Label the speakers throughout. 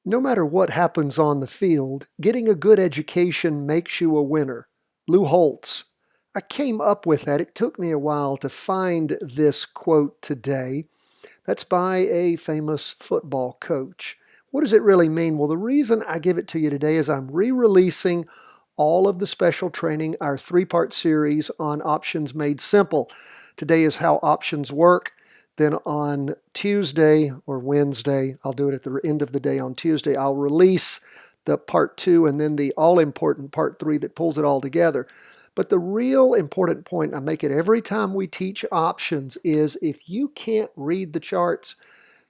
Speaker 1: No matter what happens on the field, getting a good education makes you a winner. Lou Holtz. I came up with that. It took me a while to find this quote today. That's by a famous football coach. What does it really mean? Well, the reason I give it to you today is I'm re-releasing all of the special training, our three-part series on options made simple. Today is how options work. Then on Tuesday or Wednesday, I'll do it at the end of the day on Tuesday, I'll release the part 2 and then the all-important part 3 that pulls it all together. But the real important point, I make it every time we teach options, is if you can't read the charts,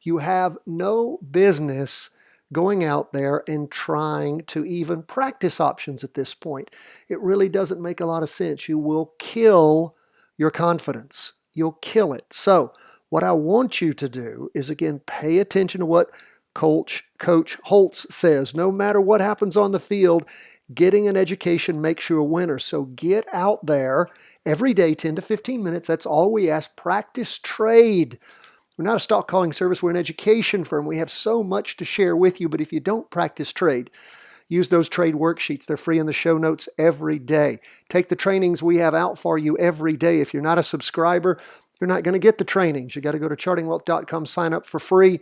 Speaker 1: you have no business going out there and trying to even practice options at this point. It really doesn't make a lot of sense. You will kill your confidence. You'll kill it. So what I want you to do is, again, pay attention to what Coach Holtz says. No matter what happens on the field, getting an education makes you a winner. So get out there every day, 10 to 15 minutes. That's all we ask. Practice trade. We're not a stock calling service. We're an education firm. We have so much to share with you. But if you don't practice trade, use those trade worksheets. They're free in the show notes every day. Take the trainings we have out for you every day. If you're not a subscriber, you're not going to get the trainings. You got to go to chartingwealth.com, sign up for free.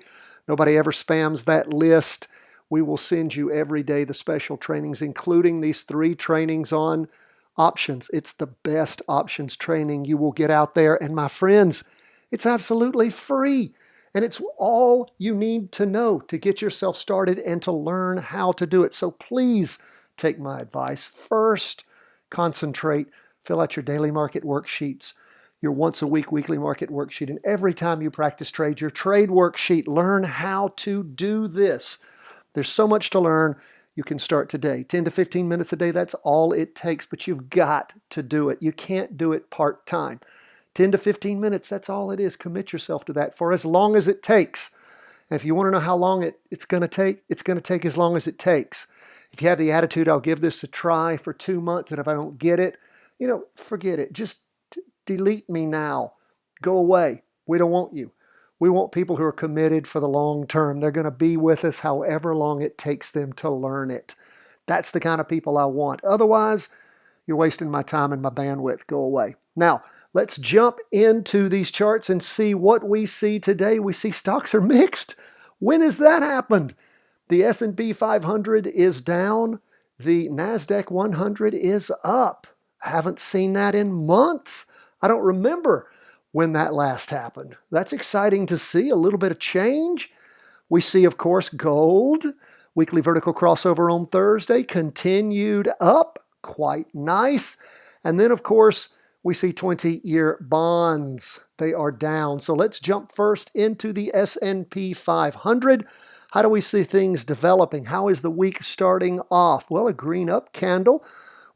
Speaker 1: Nobody ever spams that list. We will send you every day the special trainings, including these 3 trainings on options. It's the best options training you will get out there. And my friends, it's absolutely free. And it's all you need to know to get yourself started and to learn how to do it. So please take my advice. First, concentrate, fill out your daily market worksheets, your once a week weekly market worksheet, and every time you practice trade, your trade worksheet. Learn how to do this. There's so much to learn. You can start today. 10 to 15 minutes a day, that's all it takes, but you've got to do it. You can't do it part-time. 10 to 15 minutes, that's all it is. Commit yourself to that for as long as it takes. And if you want to know how long it's going to take as long as it takes. If you have the attitude, I'll give this a try for 2 months, and if I don't get it, forget it. Just delete me now. Go away. We don't want you. We want people who are committed for the long term. They're going to be with us however long it takes them to learn it. That's the kind of people I want. Otherwise, you're wasting my time and my bandwidth. Go away. Now, let's jump into these charts and see what we see today. We see stocks are mixed. When has that happened? The S&P 500 is down. The NASDAQ 100 is up. I haven't seen that in months. I don't remember when that last happened. That's exciting to see, a little bit of change. We see, of course, gold, weekly vertical crossover on Thursday, continued up, quite nice. And then, of course, we see 20-year bonds. They are down. So let's jump first into the S&P 500. How do we see things developing? How is the week starting off? Well, a green up candle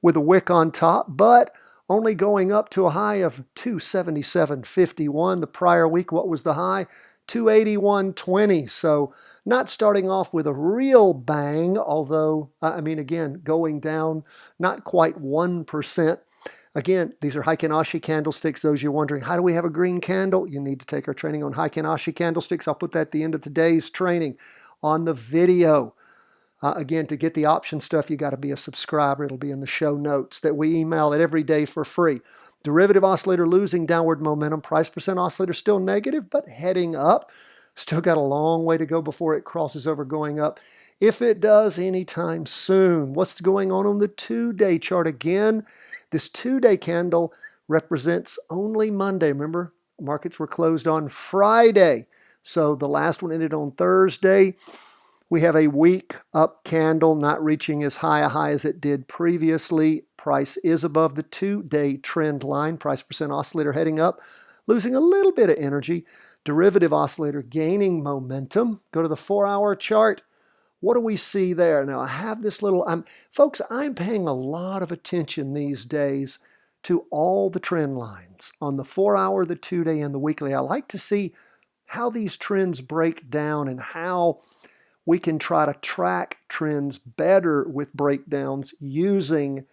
Speaker 1: with a wick on top, but only going up to a high of 277.51. The prior week, what was the high? 281.20. So not starting off with a real bang, although, again, going down not quite 1%. Again, these are Heikin Ashi candlesticks. Those you're wondering, how do we have a green candle? You need to take our training on Heikin Ashi candlesticks. I'll put that at the end of today's training on the video. Again, to get the option stuff, you got to be a subscriber. It'll be in the show notes that we email it every day for free. Derivative oscillator losing downward momentum. Price percent oscillator still negative, but heading up. Still got a long way to go before it crosses over going up. If it does anytime soon. What's going on the 2-day chart? Again, this 2-day candle represents only Monday. Remember, markets were closed on Friday. So the last one ended on Thursday. We have a week up candle, not reaching as high a high as it did previously. Price is above the 2-day trend line. Price percent oscillator heading up, losing a little bit of energy. Derivative oscillator gaining momentum. Go to the 4-hour chart. What do we see there? Now, I have this little, folks, I'm paying a lot of attention these days to all the trend lines on the 4-hour, the 2-day, and the weekly. I like to see how these trends break down and how we can try to track trends better with breakdowns using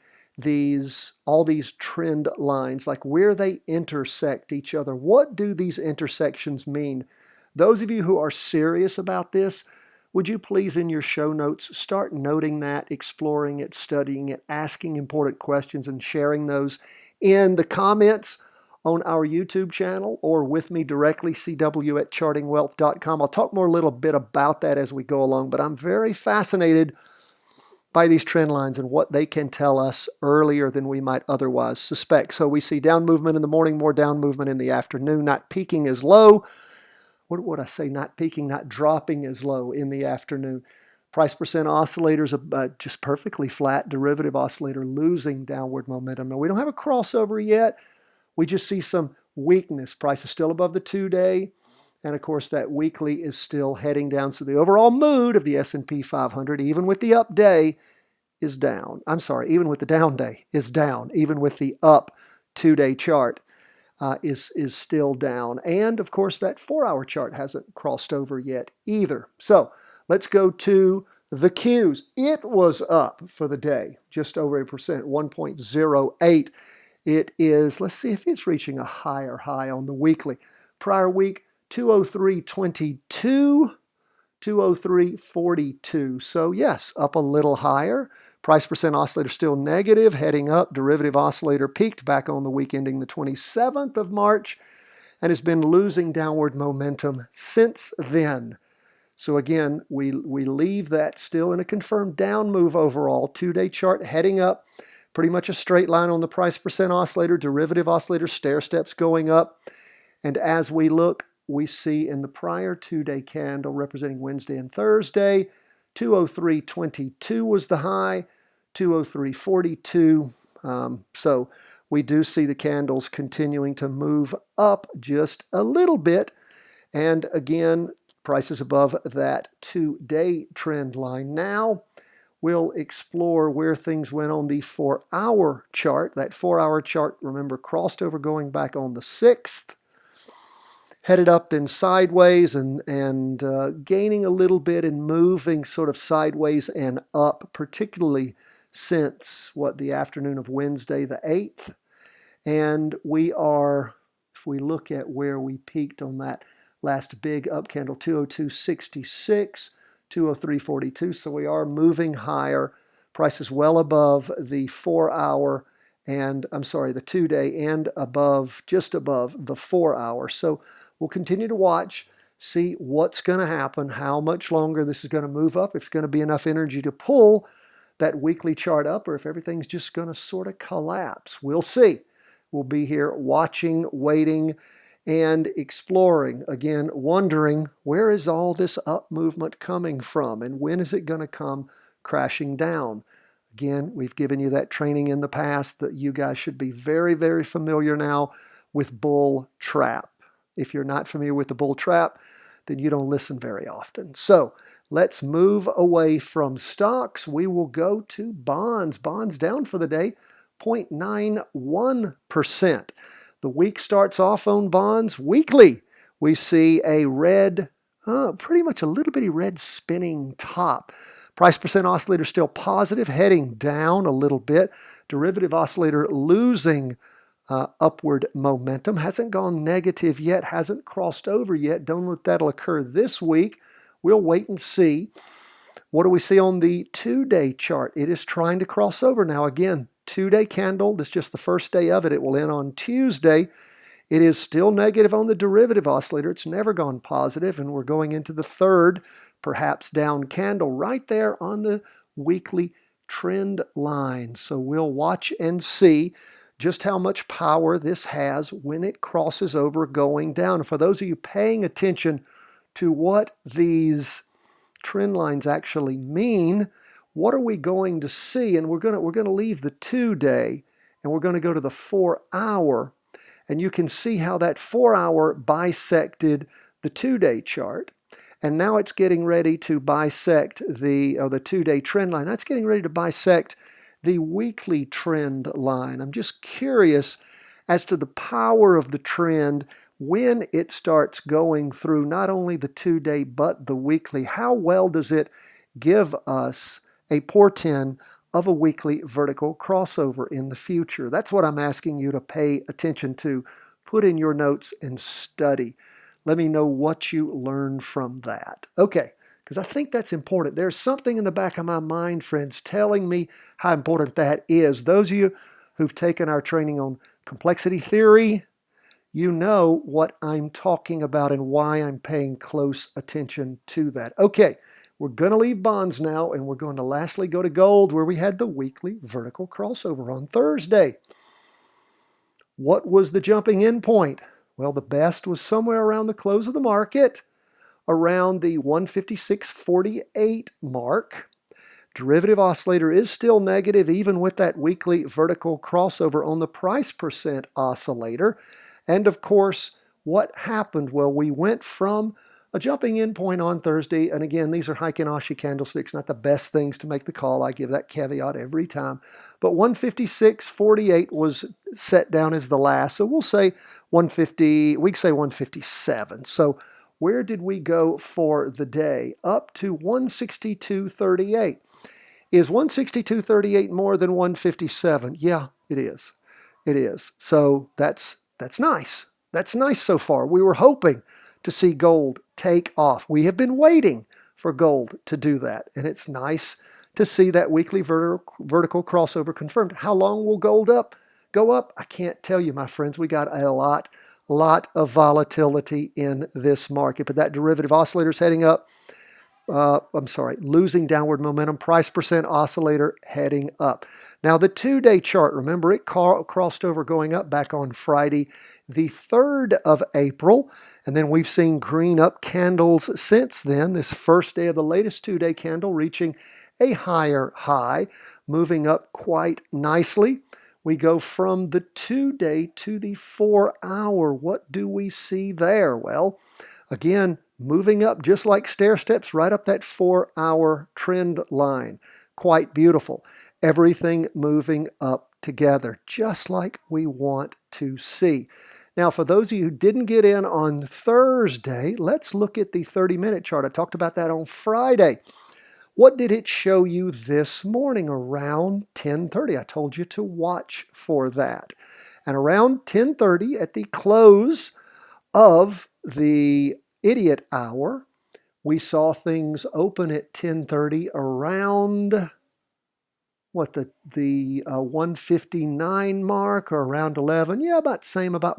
Speaker 1: all these trend lines, like where they intersect each other. What do these intersections mean? Those of you who are serious about this, would you please in your show notes start noting that, exploring it, studying it, asking important questions, and sharing those in the comments on our YouTube channel or with me directly, cw@chartingwealth.com. I'll talk more a little bit about that as we go along, but I'm very fascinated by these trend lines and what they can tell us earlier than we might otherwise suspect. So we see down movement in the morning, more down movement in the afternoon, not peaking as low. What would I say? Not peaking, not dropping as low in the afternoon. Price percent oscillators just perfectly flat. Derivative oscillator losing downward momentum. Now we don't have a crossover yet. We just see some weakness. Price is still above the 2-day. And of course, that weekly is still heading down. So the overall mood of the S&P 500, even with the up day, is down. I'm sorry, even with the down day is down. Even with the up 2-day chart is still down. And of course, that 4-hour chart hasn't crossed over yet either. So let's go to the Qs. It was up for the day, just over 1%, 1.08. It is, let's see if it's reaching a higher high on the weekly. Prior week, 203.22, 203.42. So yes, up a little higher. Price percent oscillator still negative, heading up. Derivative oscillator peaked back on the week ending the 27th of March and has been losing downward momentum since then. So again, we leave that still in a confirmed down move overall. 2-day chart heading up. Pretty much a straight line on the price percent oscillator, derivative oscillator, stair steps going up. And as we look, we see in the prior 2-day candle representing Wednesday and Thursday, 203.22 was the high, 203.42. So we do see the candles continuing to move up just a little bit. And again, prices above that 2-day trend line. Now, we'll explore where things went on the 4-hour chart. That 4-hour chart, remember, crossed over going back on the 6th, headed up then sideways and gaining a little bit and moving sort of sideways and up, particularly since, the afternoon of Wednesday the 8th. And we are, if we look at where we peaked on that last big up candle, 202.66, 203.42, so we are moving higher. Price is well above the 4-hour and, the 2-day and above, just above the 4-hour. So we'll continue to watch, see what's going to happen, how much longer this is going to move up, if it's going to be enough energy to pull that weekly chart up, or if everything's just going to sort of collapse. We'll see. We'll be here watching, waiting, and exploring, again, wondering where is all this up movement coming from and when is it going to come crashing down. Again, we've given you that training in the past that you guys should be very, very familiar now with bull trap. If you're not familiar with the bull trap, then you don't listen very often. So let's move away from stocks. We will go to bonds. Bonds down for the day, 0.91%. The week starts off on bonds weekly. We see a red, pretty much a little bitty red spinning top. Price percent oscillator still positive, heading down a little bit. Derivative oscillator losing upward momentum. Hasn't gone negative yet, hasn't crossed over yet. Don't know if that'll occur this week. We'll wait and see. What do we see on the 2-day chart? It is trying to cross over. Now again, 2-day candle, this is just the first day of it. It will end on Tuesday. It is still negative on the derivative oscillator. It's never gone positive, and we're going into the third, perhaps down candle right there on the weekly trend line. So we'll watch and see just how much power this has when it crosses over going down. And for those of you paying attention to what these trend lines actually mean, what are we going to see? And we're going to leave the 2-day and we're going to go to the 4-hour, and you can see how that 4-hour bisected the 2-day chart, and now it's getting ready to bisect the 2-day trend line. That's getting ready to bisect the weekly trend line. I'm just curious as to the power of the trend when it starts going through not only the 2-day but the weekly. How well does it give us a portent of a weekly vertical crossover in the future? That's what I'm asking you to pay attention to. Put in your notes and study. Let me know what you learned from that. Okay, because I think that's important. There's something in the back of my mind, friends, telling me how important that is. Those of you who've taken our training on complexity theory, you know what I'm talking about and why I'm paying close attention to that. Okay, we're going to leave bonds now, and we're going to lastly go to gold, where we had the weekly vertical crossover on Thursday. What was the jumping in point? Well, the best was somewhere around the close of the market, around the 156.48 mark. Derivative oscillator is still negative even with that weekly vertical crossover on the price percent oscillator. And of course, what happened? Well, we went from a jumping in point on Thursday, and again, these are Heikin-Ashi candlesticks, not the best things to make the call. I give that caveat every time. But 156.48 was set down as the last, so we'll say 150, we can say 157. So where did we go for the day? Up to 162.38. Is 162.38 more than 157? Yeah, it is. It is. So that's nice. That's nice so far. We were hoping to see gold take off. We have been waiting for gold to do that, and it's nice to see that weekly vertical crossover confirmed. How long will gold go up? I can't tell you, my friends. We got a lot of volatility in this market, but that derivative oscillator is heading up. Losing downward momentum. Price percent oscillator heading up. Now the 2-day chart, remember it crossed over going up back on Friday, the 3rd of April, and then we've seen green up candles since then. This first day of the latest 2-day candle reaching a higher high, moving up quite nicely. We go from the 2-day to the 4-hour. What do we see there? Well, again, moving up just like stair steps right up that 4-hour trend line. Quite beautiful. Everything moving up together, just like we want to see. Now, for those of you who didn't get in on Thursday, let's look at the 30-minute chart. I talked about that on Friday. What did it show you this morning around 10:30? I told you to watch for that. And around 10:30 at the close of the idiot hour, we saw things open at 10:30 around the 159 mark, or around 11. Yeah, about the same, about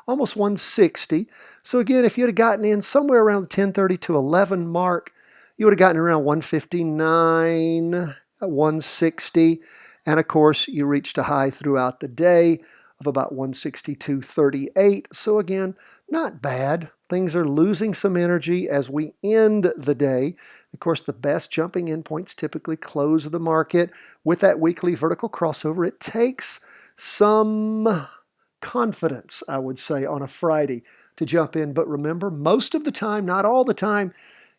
Speaker 1: almost 160. So again, if you'd have gotten in somewhere around the 10:30 to 11 mark, you would have gotten around 159, 160, and of course you reached a high throughout the day of about 162.38. So again, not bad. Things are losing some energy as we end the day. Of course, the best jumping in points typically close the market with that weekly vertical crossover. It takes some confidence, I would say, on a Friday to jump in. But remember, most of the time, not all the time,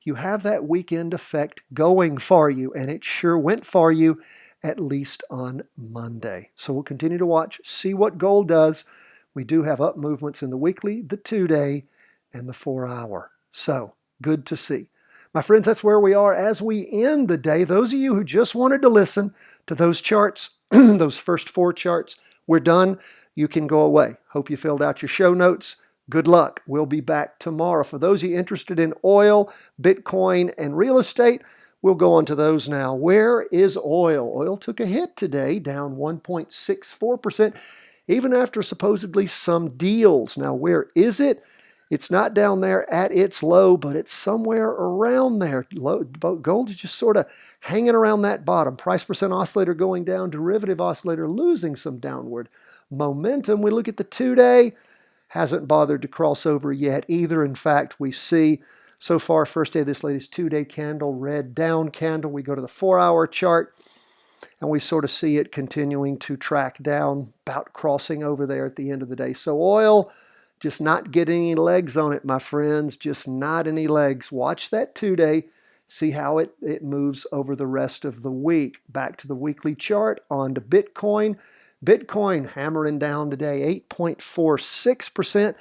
Speaker 1: you have that weekend effect going for you, and it sure went for you, at least on Monday. So we'll continue to watch, see what gold does. We do have up movements in the weekly, the 2-day, and the 4-hour. So good to see. My friends, that's where we are as we end the day. Those of you who just wanted to listen to those charts, those first 4 charts, we're done. You can go away. Hope you filled out your show notes. Good luck. We'll be back tomorrow. For those of you interested in oil, Bitcoin, and real estate, we'll go on to those now. Where is oil? Oil took a hit today, down 1.64%, even after supposedly some deals. Now, where is it? It's not down there at its low, but it's somewhere around there. Gold is just sort of hanging around that bottom. Price percent oscillator going down, derivative oscillator losing some downward momentum. We look at the 2-day. Hasn't bothered to cross over yet either. In fact, we see so far, first day of this latest 2-day candle, red down candle. We go to the 4-hour chart, and we sort of see it continuing to track down, about crossing over there at the end of the day. So oil, just not getting any legs on it, my friends, just not any legs. Watch that 2-day, see how it moves over the rest of the week. Back to the weekly chart, on to Bitcoin. Bitcoin hammering down today, 8.46%.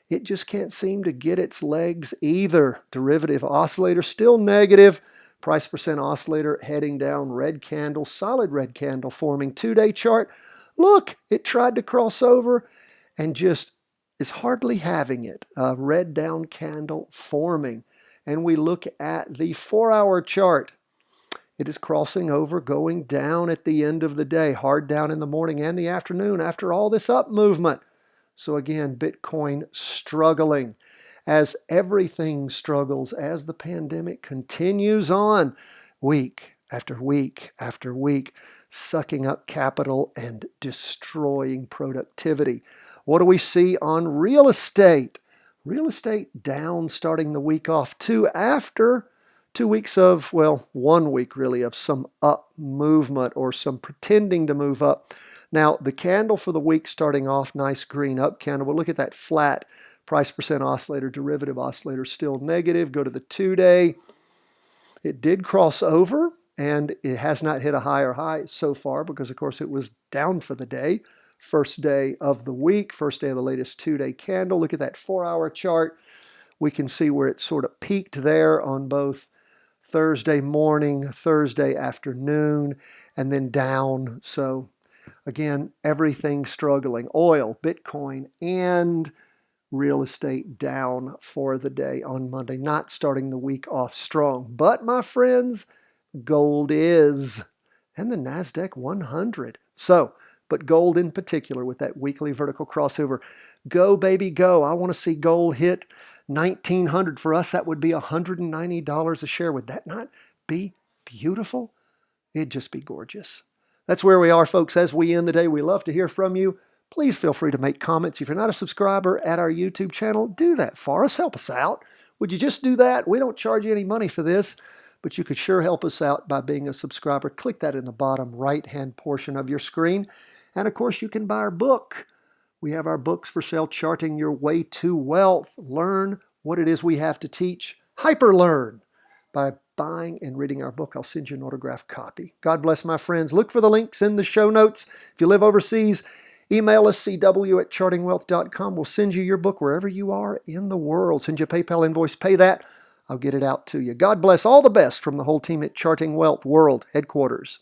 Speaker 1: It just can't seem to get its legs either. Derivative oscillator still negative. Price percent oscillator heading down, red candle, solid red candle forming. 2-day chart. Look, it tried to cross over and just is hardly having it. A red down candle forming. and we look at the 4-hour chart, it is crossing over, going down at the end of the day, hard down in the morning and the afternoon after all this up movement. So again, Bitcoin struggling as everything struggles as the pandemic continues on week after week after week, sucking up capital and destroying productivity. What do we see on real estate? Real estate down starting the week off too after 2 weeks of, well, 1 week really of some up movement or some pretending to move up. Now, the candle for the week starting off, nice green up candle. We'll look at that flat price percent oscillator, derivative oscillator, still negative. Go to the 2-day. It did cross over, and it has not hit a higher high so far because, of course, it was down for the day. First day of the week, first day of the latest 2-day candle. Look at that 4-hour chart. We can see where it sort of peaked there on both Thursday morning, Thursday afternoon, and then down. So again, everything struggling. Oil, Bitcoin, and real estate down for the day on Monday, not starting the week off strong. But my friends, gold is, and the NASDAQ 100. So, but gold in particular with that weekly vertical crossover. Go, baby, go. I want to see gold hit 1900. For us, that would be $190 a share. Would that not be beautiful? It'd just be gorgeous. That's where we are, folks. As we end the day, we love to hear from you. Please feel free to make comments. If you're not a subscriber at our YouTube channel, do that for us. Help us out. Would you just do that? We don't charge you any money for this, but you could sure help us out by being a subscriber. Click that in the bottom right-hand portion of your screen. And, of course, you can buy our book. We have our books for sale, Charting Your Way to Wealth. Learn what it is we have to teach. Hyperlearn by buying and reading our book. I'll send you an autographed copy. God bless, my friends. Look for the links in the show notes. If you live overseas, email us, cw@chartingwealth.com. We'll send you your book wherever you are in the world. Send you a PayPal invoice. Pay that. I'll get it out to you. God bless. All the best from the whole team at Charting Wealth World Headquarters.